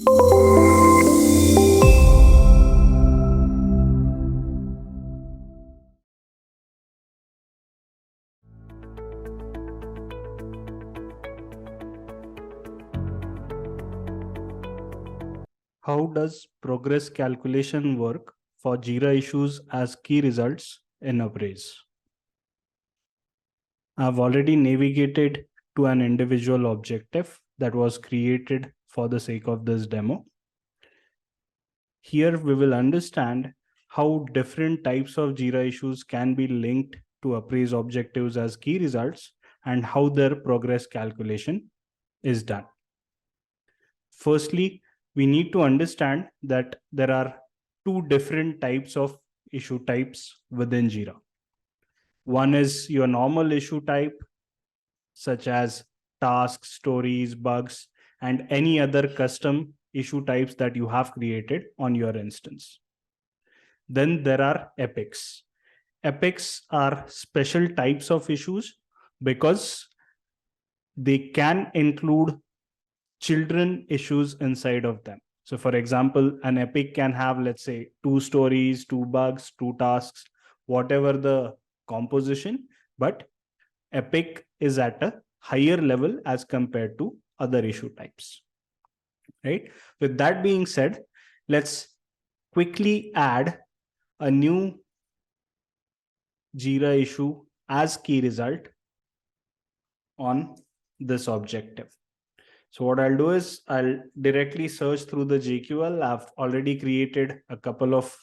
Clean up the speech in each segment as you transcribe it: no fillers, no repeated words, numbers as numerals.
How does progress calculation work for Jira issues as key results in UpRaise? I've already navigated to an individual objective that was created for the sake of this demo. Here we will understand how different types of Jira issues can be linked to UpRaise objectives as key results and how their progress calculation is done. Firstly, we need to understand that there are two different types of issue types within Jira. One is your normal issue type, such as tasks, stories, bugs, and any other custom issue types that you have created on your instance. Then there are epics. Epics are special types of issues because they can include children issues inside of them. So for example, an epic can have, let's say, 2 stories, 2 bugs, 2 tasks, whatever the composition, but epic is at a higher level as compared to other issue types, right? With that being said, let's quickly add a new Jira issue as key result on this objective. So what I'll do is I'll directly search through the JQL. I've already created a couple of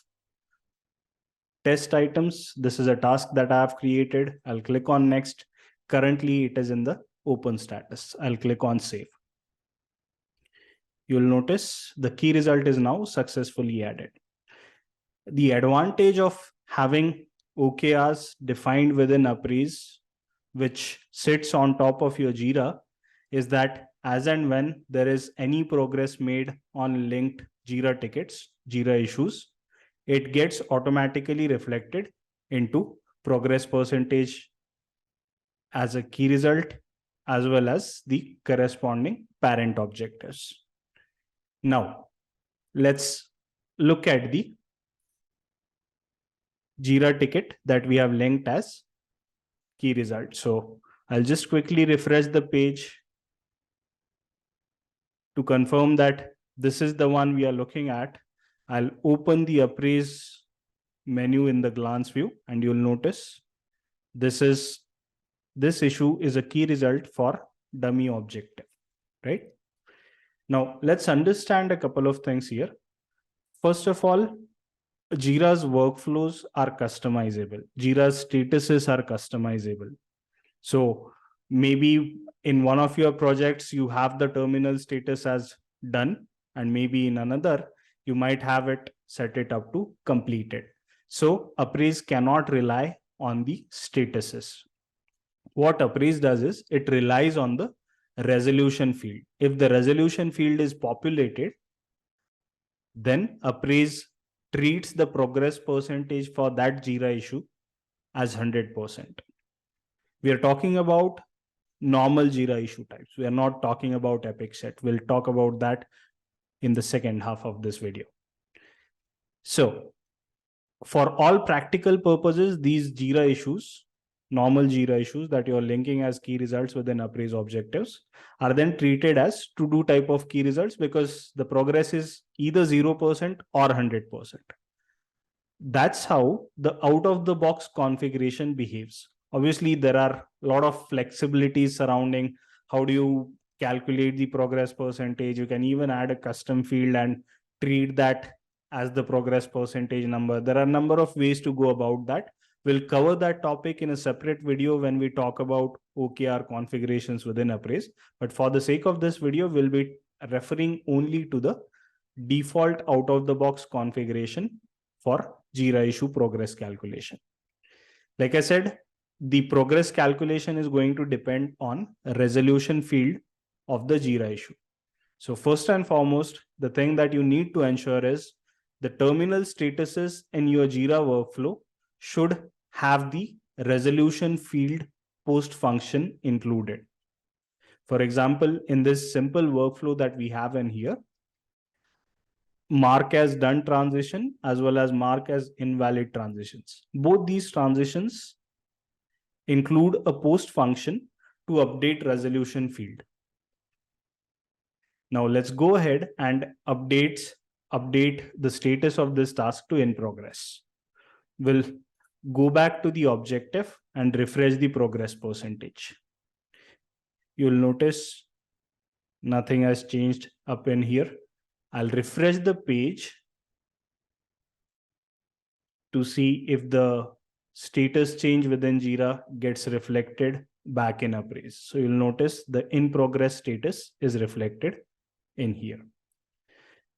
test items. This is a task that I have created. I'll click on next. Currently, it is in the open status. I'll click on save. You'll notice the key result is now successfully added. The advantage of having OKRs defined within UpRaise, which sits on top of your Jira, is that as and when there is any progress made on linked Jira tickets, Jira issues, it gets automatically reflected into progress percentage as a key result, as well as the corresponding parent objectives. Now, let's look at the Jira ticket that we have linked as key result. So I'll just quickly refresh the page to confirm that this is the one we are looking at. I'll open the UpRaise menu in the glance view, and you'll notice this issue is a key result for dummy objective, right? Now, let's understand a couple of things here. First of all, Jira's workflows are customizable. Jira's statuses are customizable. So maybe in one of your projects, you have the terminal status as done, and maybe in another, you might have it set it up to completed. So UpRaise cannot rely on the statuses. What UpRaise does is it relies on the resolution field. If the resolution field is populated, then UpRaise treats the progress percentage for that Jira issue as 100%. We are talking about normal Jira issue types. We are not talking about epic set. We'll talk about that in the second half of this video. So for all practical purposes, these Jira issues, normal Jira issues that you're linking as key results within UpRaise objectives, are then treated as to-do type of key results because the progress is either 0% or 100%. That's how the out-of-the-box configuration behaves. Obviously, there are a lot of flexibilities surrounding how do you calculate the progress percentage. You can even add a custom field and treat that as the progress percentage number. There are a number of ways to go about that. We'll cover that topic in a separate video when we talk about OKR configurations within UpRaise. But for the sake of this video, we'll be referring only to the default out-of-the-box configuration for Jira issue progress calculation. Like I said, the progress calculation is going to depend on a resolution field of the Jira issue. So first and foremost, the thing that you need to ensure is the terminal statuses in your Jira workflow should have the resolution field post function included. For example, in this simple workflow that we have in here, mark as done transition as well as mark as invalid transitions. Both these transitions include a post function to update resolution field. Now let's go ahead and update the status of this task to in progress. We'll go back to the objective and refresh the progress percentage. You'll notice nothing has changed up in here. I'll refresh the page to see if the status change within Jira gets reflected back in UpRaise. So you'll notice the in progress status is reflected in here.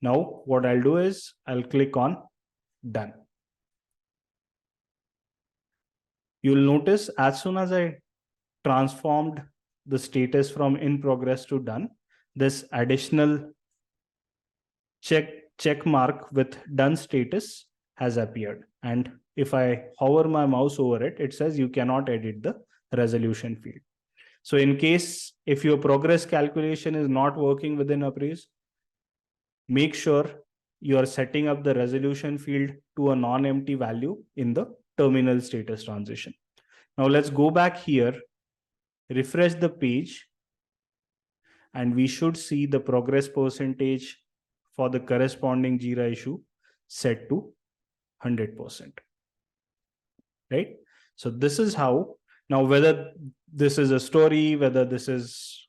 Now what I'll do is I'll click on done. You'll notice as soon as I transformed the status from in progress to done, this additional check mark with done status has appeared. And if I hover my mouse over it, it says you cannot edit the resolution field. So in case if your progress calculation is not working within UpRaise, make sure you are setting up the resolution field to a non-empty value in the terminal status transition. Now let's go back here, refresh the page, and we should see the progress percentage for the corresponding Jira issue set to 100%. Right? So this is how, now whether this is a story, whether this is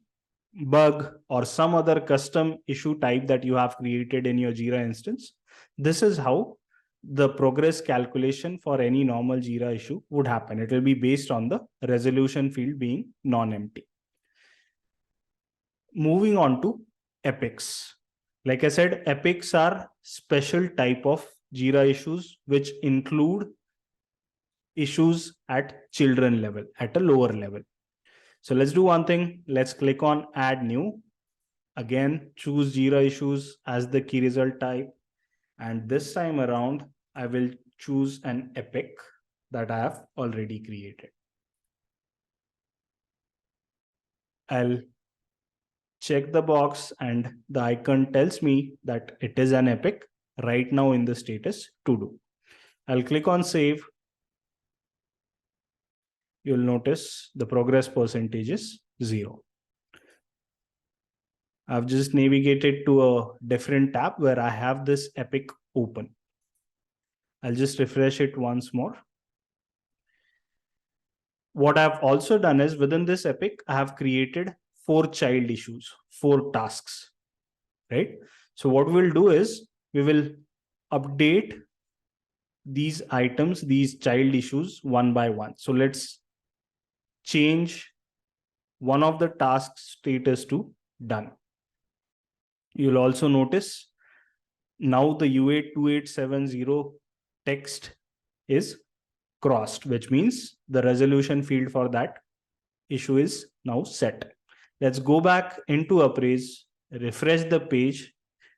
bug or some other custom issue type that you have created in your Jira instance, this is how the progress calculation for any normal Jira issue would happen. It will be based on the resolution field being non-empty. Moving on to epics. Like I said, epics are special type of Jira issues which include issues at children level, at a lower level. So let's do one thing. Let's click on add new. Again, choose Jira issues as the key result type. And this time around, I will choose an epic that I have already created. I'll check the box and the icon tells me that it is an epic right now in the status to do. I'll click on save. You'll notice the progress percentage is 0. I've just navigated to a different tab where I have this epic open. I'll just refresh it once more. What I've also done is within this epic, I have created 4 child issues, 4 tasks, right? So what we'll do is we will update these items, these child issues one by one. So let's change one of the task status to done. You'll also notice now the U82870 text is crossed, which means the resolution field for that issue is now set. Let's go back into UpRaise, refresh the page,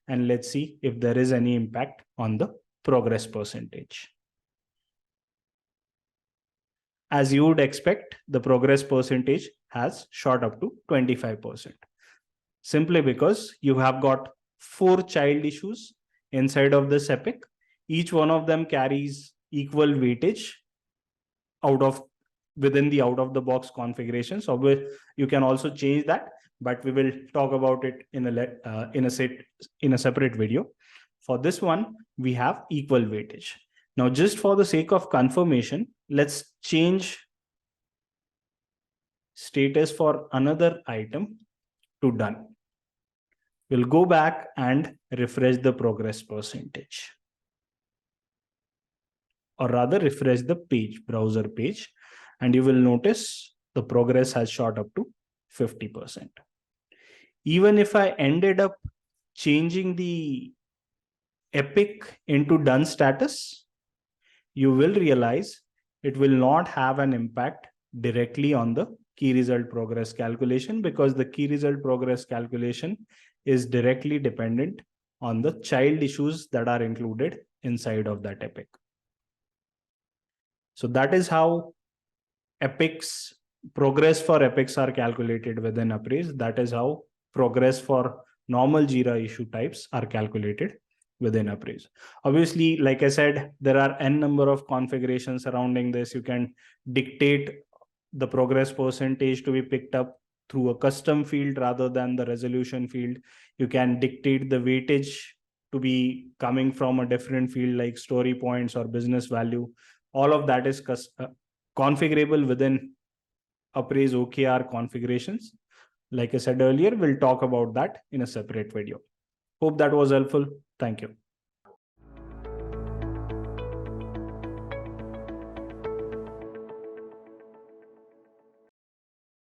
and let's see if there is any impact on the progress percentage. As you would expect, the progress percentage has shot up to 25%. Simply because you have got 4 child issues inside of this epic. Each one of them carries equal weightage within the out of the box configuration. So you can also change that, but we will talk about it in a separate video. For this one, we have equal weightage. Now, just for the sake of confirmation, let's change status for another item to done. We'll go back and refresh the progress percentage. Or rather refresh the page, browser page, and you will notice the progress has shot up to 50%. Even if I ended up changing the epic into done status, you will realize it will not have an impact directly on the key result progress calculation, because the key result progress calculation is directly dependent on the child issues that are included inside of that epic. So that is how progress for epics are calculated within UpRaise. That is how progress for normal Jira issue types are calculated within UpRaise. Obviously, like I said, there are n number of configurations surrounding this. You can dictate the progress percentage to be picked up through a custom field rather than the resolution field. You can dictate the weightage to be coming from a different field like story points or business value. All of that is configurable within UpRaise OKR configurations. Like I said earlier, we'll talk about that in a separate video. Hope that was helpful. Thank you.